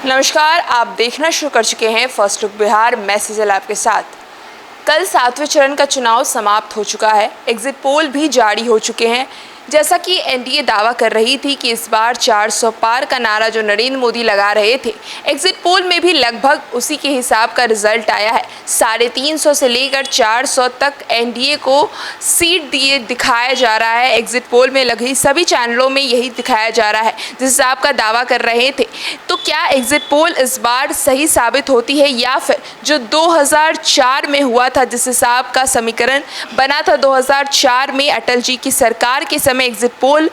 नमस्कार, आप देखना शुरू कर चुके हैं फर्स्ट लुक बिहार। मैं सिजल आपके साथ। कल 7वें चरण का चुनाव समाप्त हो चुका है। एग्जिट पोल भी जारी हो चुके हैं। जैसा कि एनडीए दावा कर रही थी कि इस बार 400 पार का नारा जो नरेंद्र मोदी लगा रहे थे, एग्जिट पोल में भी लगभग उसी के हिसाब का रिजल्ट आया है। 350 से लेकर 400 तक एनडीए को सीट दिखाया जा रहा है। एग्जिट पोल में लगी सभी चैनलों में यही दिखाया जा रहा है जिस हिसाब का दावा कर रहे थे। तो क्या एग्जिट पोल इस बार सही साबित होती है या फिर जो 2004 में हुआ था, जिस हिसाब का समीकरण बना था 2004 में अटल जी की सरकार के समय एग्जिट पोल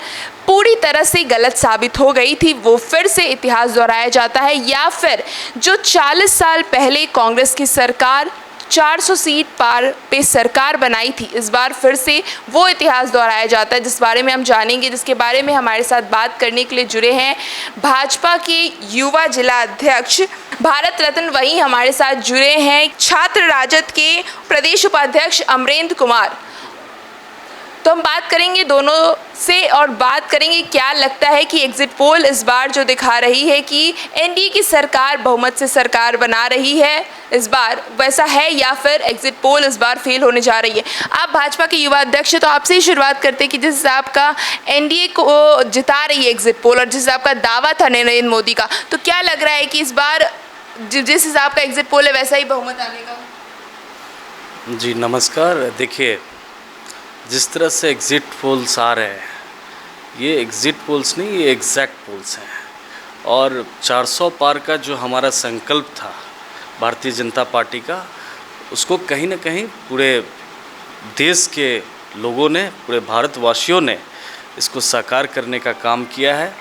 पूरी तरह से गलत साबित हो गई थी, वो फिर से इतिहास दोहराया जाता है? या फिर जो 40 साल पहले कांग्रेस की सरकार 400 सीट पार पे सरकार बनाई थी, इस बार फिर से वो इतिहास दोहराया जाता है, जिस बारे में हम जानेंगे। जिसके बारे में हमारे साथ बात करने के लिए जुड़े हैं भाजपा के युवा जिला अध्यक्ष भारत रत्न, वहीं हमारे साथ जुड़े हैं छात्र राजद के प्रदेश उपाध्यक्ष अमरेंद्र कुमार। तो हम बात करेंगे दोनों से और बात करेंगे क्या लगता है कि एग्जिट पोल इस बार जो दिखा रही है कि एनडीए की सरकार बहुमत से सरकार बना रही है, इस बार वैसा है या फिर एग्जिट पोल इस बार फेल होने जा रही है? आप भाजपा के युवा अध्यक्ष, तो आपसे ही शुरुआत करते हैं कि जिस हिसाब का एनडीए को जिता रही है एग्जिट पोल और जिस हिसाब का दावा था नरेंद्र मोदी का, तो क्या लग रहा है कि इस बार जिस हिसाब का एग्जिट पोल है वैसा ही बहुमत आने का? जी नमस्कार। देखिए, जिस तरह से एग्ज़िट पोल्स आ रहे हैं, ये एग्ज़िट पोल्स नहीं, ये एग्जैक्ट पोल्स हैं। और 400 पार का जो हमारा संकल्प था भारतीय जनता पार्टी का, उसको कहीं ना कहीं पूरे देश के लोगों ने, पूरे भारतवासियों ने इसको साकार करने का काम किया है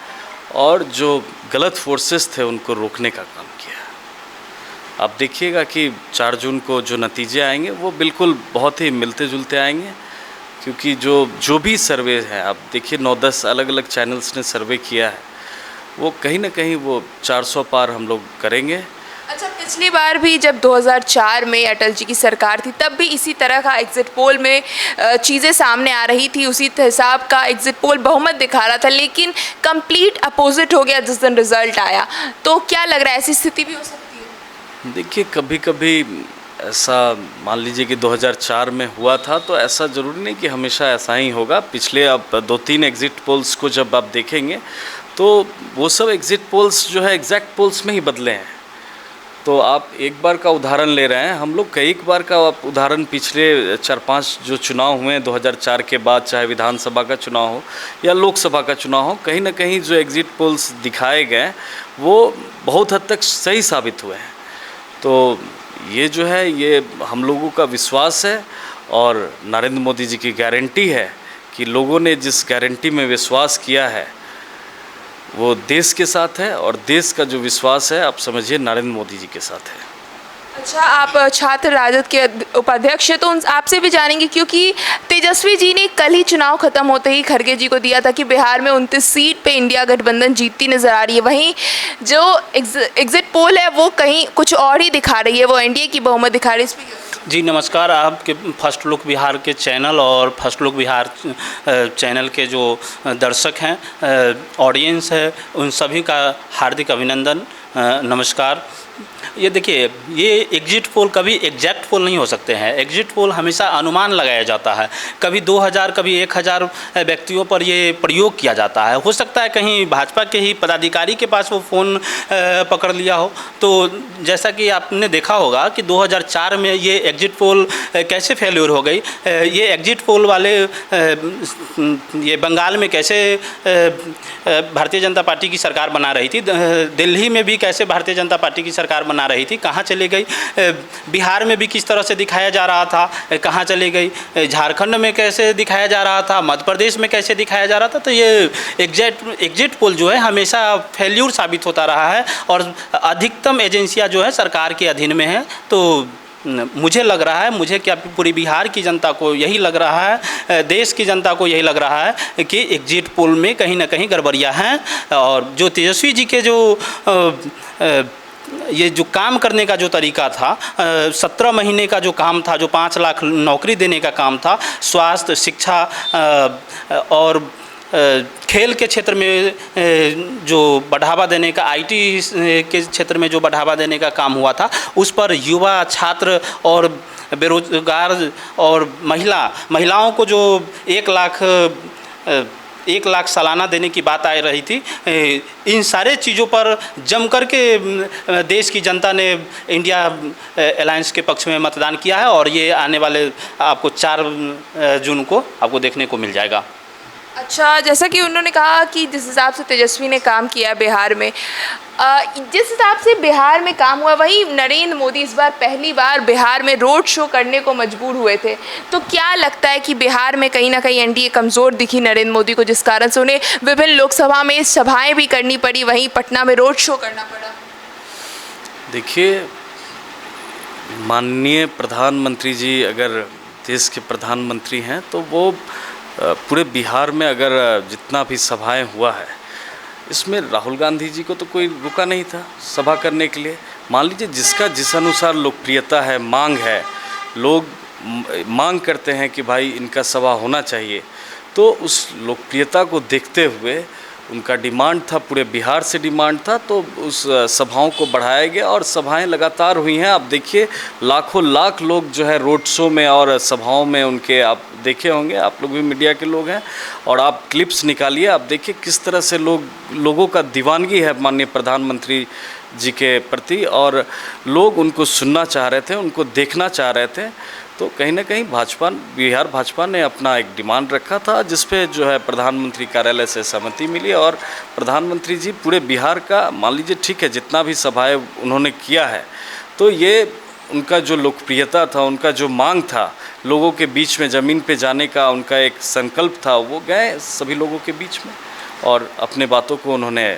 और जो गलत फोर्सेस थे उनको रोकने का काम किया है। आप देखिएगा कि 4 जून को जो नतीजे आएंगे वो बिल्कुल बहुत ही मिलते जुलते आएंगे, क्योंकि जो भी सर्वे है, आप देखिए 9-10 अलग अलग चैनल्स ने सर्वे किया है, वो कहीं ना कहीं वो 400 पार हम लोग करेंगे। अच्छा, पिछली बार भी जब 2004 में अटल जी की सरकार थी, तब भी इसी तरह का एग्जिट पोल में चीज़ें सामने आ रही थी, उसी हिसाब का एग्जिट पोल बहुमत दिखा रहा था, लेकिन कंप्लीट अपोजिट हो गया जिस दिन रिजल्ट आया। तो क्या लग रहा है, ऐसी स्थिति भी हो सकती है? देखिए, कभी कभी ऐसा मान लीजिए कि 2004 में हुआ था, तो ऐसा ज़रूरी नहीं कि हमेशा ऐसा ही होगा। पिछले अब 2-3 एग्ज़िट पोल्स को जब आप देखेंगे तो वो सब एग्ज़िट पोल्स जो है एग्जैक्ट पोल्स में ही बदले हैं। तो आप एक बार का उदाहरण ले रहे हैं, हम लोग कई बार का उदाहरण पिछले 4-5 जो चुनाव हुए 2004 के बाद, चाहे विधानसभा का चुनाव हो या लोकसभा का चुनाव हो, कहीं ना कहीं जो एग्ज़िट पोल्स दिखाए गए वो बहुत हद तक सही साबित हुए हैं। तो ये जो है, ये हम लोगों का विश्वास है और नरेंद्र मोदी जी की गारंटी है कि लोगों ने जिस गारंटी में विश्वास किया है वो देश के साथ है, और देश का जो विश्वास है आप समझिए नरेंद्र मोदी जी के साथ है। अच्छा, आप छात्र राजद के उपाध्यक्ष हैं, तो आपसे भी जानेंगे, क्योंकि तेजस्वी जी ने कल ही चुनाव खत्म होते ही खड़गे जी को दिया था कि बिहार में 29 सीट पे इंडिया गठबंधन जीतती नजर आ रही है। वहीं जो एग्जिट पोल है वो कहीं कुछ और ही दिखा रही है, वो एनडीए की बहुमत दिखा रही है। जी नमस्कार। आपके फर्स्ट लुक बिहार के चैनल और फर्स्ट लुक बिहार चैनल के जो दर्शक हैं, ऑडियंस है, उन सभी का हार्दिक अभिनंदन, नमस्कार। ये देखिए, ये एग्जिट पोल कभी एग्जैक्ट पोल नहीं हो सकते हैं। एग्जिट पोल हमेशा अनुमान लगाया जाता है, कभी 2000 कभी 1000 व्यक्तियों पर ये प्रयोग किया जाता है। हो सकता है कहीं भाजपा के ही पदाधिकारी के पास वो फ़ोन पकड़ लिया हो। तो जैसा कि आपने देखा होगा कि 2004 में ये एग्जिट पोल कैसे फेल्योर हो गई। ये एग्जिट पोल वाले ये बंगाल में कैसे भारतीय जनता पार्टी की सरकार बना रही थी, दिल्ली में भी कैसे भारतीय जनता पार्टी की सरकार बना रही थी, कहाँ चली गई, बिहार में भी किस तरह से दिखाया जा रहा था, कहाँ चली गई, झारखंड में कैसे दिखाया जा रहा था, मध्य प्रदेश में कैसे दिखाया जा रहा था। तो ये एग्जिट पोल जो है हमेशा फेल्यूर साबित होता रहा है और अधिकतम एजेंसियां जो है सरकार के अधीन में है। तो मुझे लग रहा है, मुझे क्या पूरी बिहार की जनता को यही लग रहा है, देश की जनता को यही लग रहा है कि एग्जिट पोल में कहीं ना कहीं गड़बड़ियाँ हैं। और जो तेजस्वी जी के जो ये जो काम करने का जो तरीका था, 17 महीने का जो काम था, जो 5 लाख नौकरी देने का काम था, स्वास्थ्य, शिक्षा और खेल के क्षेत्र में जो बढ़ावा देने का, आईटी के क्षेत्र में जो बढ़ावा देने का काम हुआ था, उस पर युवा, छात्र और बेरोजगार और महिलाओं को जो 1 लाख सालाना देने की बात आ रही थी, इन सारे चीज़ों पर जम कर के देश की जनता ने इंडिया अलायंस के पक्ष में मतदान किया है और ये आने वाले आपको 4 जून को आपको देखने को मिल जाएगा। अच्छा, जैसा कि उन्होंने कहा कि जिस हिसाब से तेजस्वी ने काम किया बिहार में, जिस हिसाब से बिहार में काम हुआ, वही नरेंद्र मोदी इस बार पहली बार बिहार में रोड शो करने को मजबूर हुए थे। तो क्या लगता है कि बिहार में कहीं ना कहीं एनडीए कमज़ोर दिखी नरेंद्र मोदी को, जिस कारण से उन्हें विभिन्न लोकसभा में सभाएं भी करनी पड़ी, वहीं पटना में रोड शो करना पड़ा? देखिए, माननीय प्रधानमंत्री जी अगर देश के प्रधानमंत्री हैं तो वो पूरे बिहार में अगर जितना भी सभाएं हुआ है, इसमें राहुल गांधी जी को तो कोई रुका नहीं था सभा करने के लिए। मान लीजिए जिसका जिस अनुसार लोकप्रियता है, मांग है, लोग मांग करते हैं कि भाई इनका सभा होना चाहिए, तो उस लोकप्रियता को देखते हुए उनका डिमांड था, पूरे बिहार से डिमांड था, तो उस सभाओं को बढ़ाया गया और सभाएं लगातार हुई हैं। आप देखिए लाखों लाख लोग जो है रोड शो में और सभाओं में उनके आप देखे होंगे, आप लोग भी मीडिया के लोग हैं, और आप क्लिप्स निकालिए, आप देखिए किस तरह से लोगों का दीवानगी है माननीय प्रधानमंत्री जी के प्रति, और लोग उनको सुनना चाह रहे थे, उनको देखना चाह रहे थे। तो कहीं ना कहीं बिहार भाजपा ने अपना एक डिमांड रखा था, जिस पे जो है प्रधानमंत्री कार्यालय से सहमति मिली और प्रधानमंत्री जी पूरे बिहार का, मान लीजिए ठीक है, जितना भी सभाएं उन्होंने किया है, तो ये उनका जो लोकप्रियता था, उनका जो मांग था, लोगों के बीच में ज़मीन पे जाने का उनका एक संकल्प था, वो गए सभी लोगों के बीच में और अपने बातों को उन्होंने,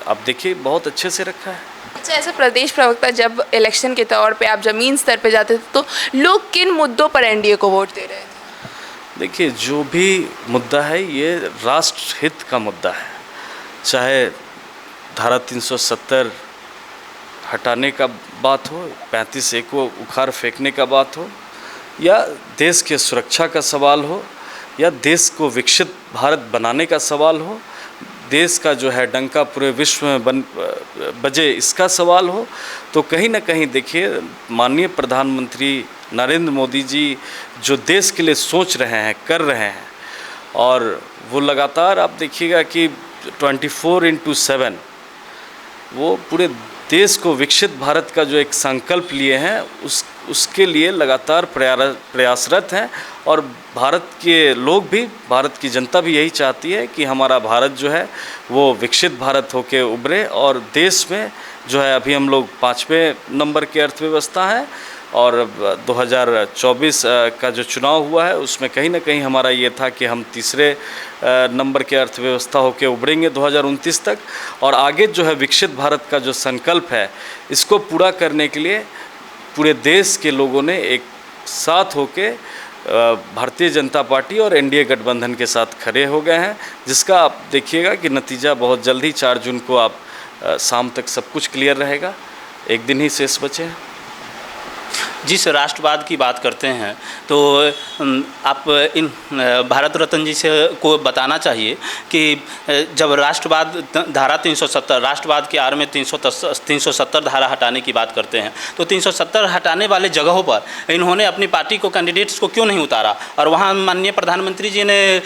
आप देखिए, बहुत अच्छे से रखा है। अच्छा, ऐसे प्रदेश प्रवक्ता, जब इलेक्शन के तौर पे आप ज़मीन स्तर पे जाते थे तो लोग किन मुद्दों पर एनडीए को वोट दे रहे थे? देखिए, जो भी मुद्दा है ये राष्ट्र हित का मुद्दा है, चाहे धारा 370 हटाने का बात हो, 35A को उखाड़ फेंकने का बात हो, या देश के सुरक्षा का सवाल हो, या देश को विकसित भारत बनाने का सवाल हो, देश का जो है डंका पूरे विश्व में बजे, इसका सवाल हो, तो कहीं ना कहीं देखिए माननीय प्रधानमंत्री नरेंद्र मोदी जी जो देश के लिए सोच रहे हैं, कर रहे हैं, और वो लगातार आप देखिएगा कि 24/7 वो पूरे देश को विकसित भारत का जो एक संकल्प लिए हैं, उसके लिए लगातार प्रयासरत हैं। और भारत के लोग भी, भारत की जनता भी यही चाहती है कि हमारा भारत जो है वो विकसित भारत होके उभरे, और देश में जो है अभी हम लोग 5वें नंबर की अर्थव्यवस्था है, और 2024 का जो चुनाव हुआ है उसमें कहीं ना कहीं हमारा ये था कि हम 3रे नंबर के अर्थव्यवस्था होके उभरेंगे 2029 तक। और आगे जो है विकसित भारत का जो संकल्प है, इसको पूरा करने के लिए पूरे देश के लोगों ने एक साथ होके भारतीय जनता पार्टी और एनडीए गठबंधन के साथ खड़े हो गए हैं, जिसका आप देखिएगा कि नतीजा बहुत जल्दी 4 जून को आप शाम तक सब कुछ क्लियर रहेगा। एक दिन ही शेष बचे हैं। जिस राष्ट्रवाद की बात करते हैं तो आप इन भारत रत्न जी से को बताना चाहिए कि जब राष्ट्रवाद धारा 370 राष्ट्रवाद के आड़ में 370 धारा हटाने की बात करते हैं, तो 370 हटाने वाले जगहों पर इन्होंने अपनी पार्टी को, कैंडिडेट्स को क्यों नहीं उतारा, और वहाँ माननीय प्रधानमंत्री जी ने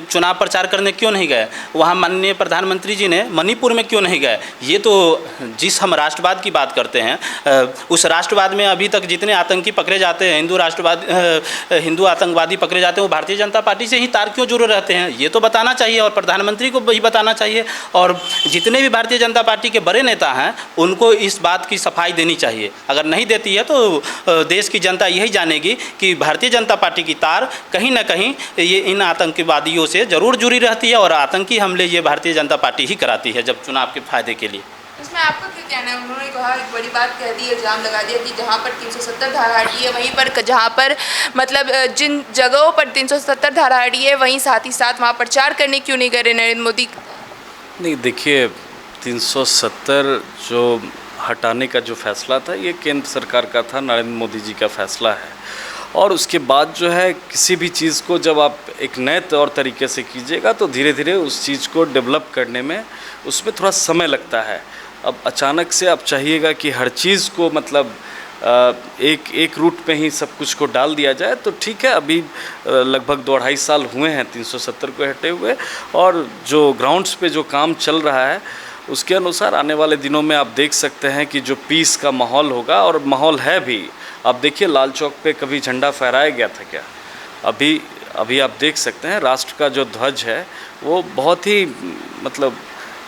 चुनाव प्रचार करने क्यों नहीं गए, वहाँ माननीय प्रधानमंत्री जी ने मणिपुर में क्यों नहीं गए। ये तो जिस हम राष्ट्रवाद की बात करते हैं, उस राष्ट्रवाद में अभी तक जितने आतंकी पकड़े जाते हैं, हिंदू आतंकवादी पकड़े जाते हैं, वो भारतीय जनता पार्टी से ही तार क्यों जुड़े रहते हैं, ये तो बताना चाहिए और प्रधानमंत्री को भी बताना चाहिए। और जितने भी भारतीय जनता पार्टी के बड़े नेता हैं उनको इस बात की सफाई देनी चाहिए। अगर नहीं देती है तो देश की जनता यही जानेगी कि भारतीय जनता पार्टी की तार कहीं ना कहीं ये इन आतंकवादियों से ज़रूर जुड़ी रहती है, और आतंकी हमले ये भारतीय जनता पार्टी ही कराती है जब चुनाव के फायदे के लिए। इसमें आपका क्या कहना है? उन्होंने कहा, एक बड़ी बात कह दी, इल्ज़ाम लगा दिया कि जहाँ पर 370 धारा हटी है, वहीं पर जहाँ पर मतलब जिन जगहों पर 370 धारा हटी है, वहीं साथ ही साथ वहाँ प्रचार करने क्यों नहीं कर रहे नरेंद्र मोदी? नहीं, देखिए 370 जो हटाने का जो फैसला था, ये केंद्र सरकार का था, नरेंद्र मोदी जी का फैसला है। और उसके बाद जो है किसी भी चीज़ को जब आप एक नए तौर तरीके से कीजिएगा तो धीरे धीरे उस चीज़ को डेवलप करने में उसमें थोड़ा समय लगता है। अब अचानक से आप चाहिएगा कि हर चीज़ को मतलब एक रूट पे ही सब कुछ को डाल दिया जाए तो ठीक है। अभी लगभग 2-2.5 साल हुए हैं 370 को हटे हुए, और जो ग्राउंड्स पे जो काम चल रहा है उसके अनुसार आने वाले दिनों में आप देख सकते हैं कि जो पीस का माहौल होगा, और माहौल है भी। आप देखिए लाल चौक पे कभी झंडा फहराया गया था क्या? अभी आप देख सकते हैं राष्ट्र का जो ध्वज है वो बहुत ही मतलब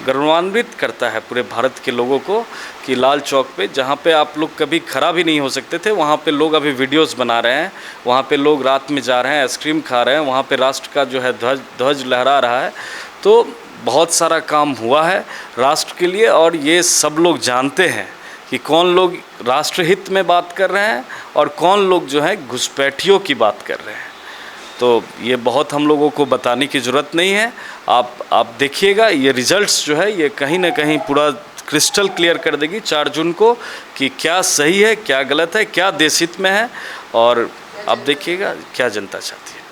गौरवान्वित करता है पूरे भारत के लोगों को कि लाल चौक पे, जहाँ पे आप लोग कभी खड़ा भी नहीं हो सकते थे, वहाँ पे लोग अभी वीडियोस बना रहे हैं, वहाँ पे लोग रात में जा रहे हैं, आइसक्रीम खा रहे हैं, वहाँ पे राष्ट्र का जो है ध्वज लहरा रहा है। तो बहुत सारा काम हुआ है राष्ट्र के लिए, और ये सब लोग जानते हैं कि कौन लोग राष्ट्रहित में बात कर रहे हैं और कौन लोग जो है घुसपैठियों की बात कर रहे हैं। तो ये बहुत हम लोगों को बताने की ज़रूरत नहीं है। आप देखिएगा ये रिज़ल्ट्स जो है ये कहीं ना कहीं पूरा क्रिस्टल क्लियर कर देगी 4 जून को कि क्या सही है, क्या गलत है, क्या देश हित में है, और आप देखिएगा क्या जनता चाहती है।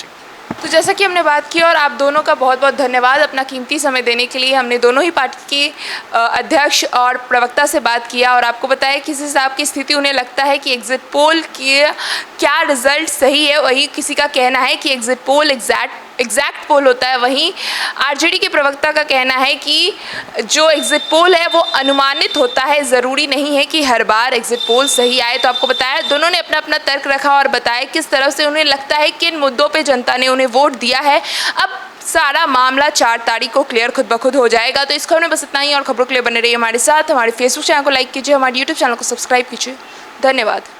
तो जैसा कि हमने बात की, और आप दोनों का बहुत बहुत धन्यवाद अपना कीमती समय देने के लिए। हमने दोनों ही पार्टी के अध्यक्ष और प्रवक्ता से बात किया और आपको बताया किस हिसाब की स्थिति उन्हें लगता है कि एग्जिट पोल के क्या रिजल्ट सही है। वही किसी का कहना है कि एग्जिट पोल एग्जैक्ट पोल होता है, वहीं आरजेडी के प्रवक्ता का कहना है कि जो एग्जिट पोल है वो अनुमानित होता है, ज़रूरी नहीं है कि हर बार एग्जिट पोल सही आए। तो आपको बताया दोनों ने अपना अपना तर्क रखा और बताया किस तरह से उन्हें लगता है किन मुद्दों पे जनता ने उन्हें वोट दिया है। अब सारा मामला 4 तारीख को क्लियर खुद ब खुद हो जाएगा। तो इस खबर में बस इतना ही, और खबरों के लिए बने रहिए हमारे साथ। हमारे फेसबुक चैनल को लाइक कीजिए, हमारे यूट्यूब चैनल को सब्सक्राइब कीजिए। धन्यवाद।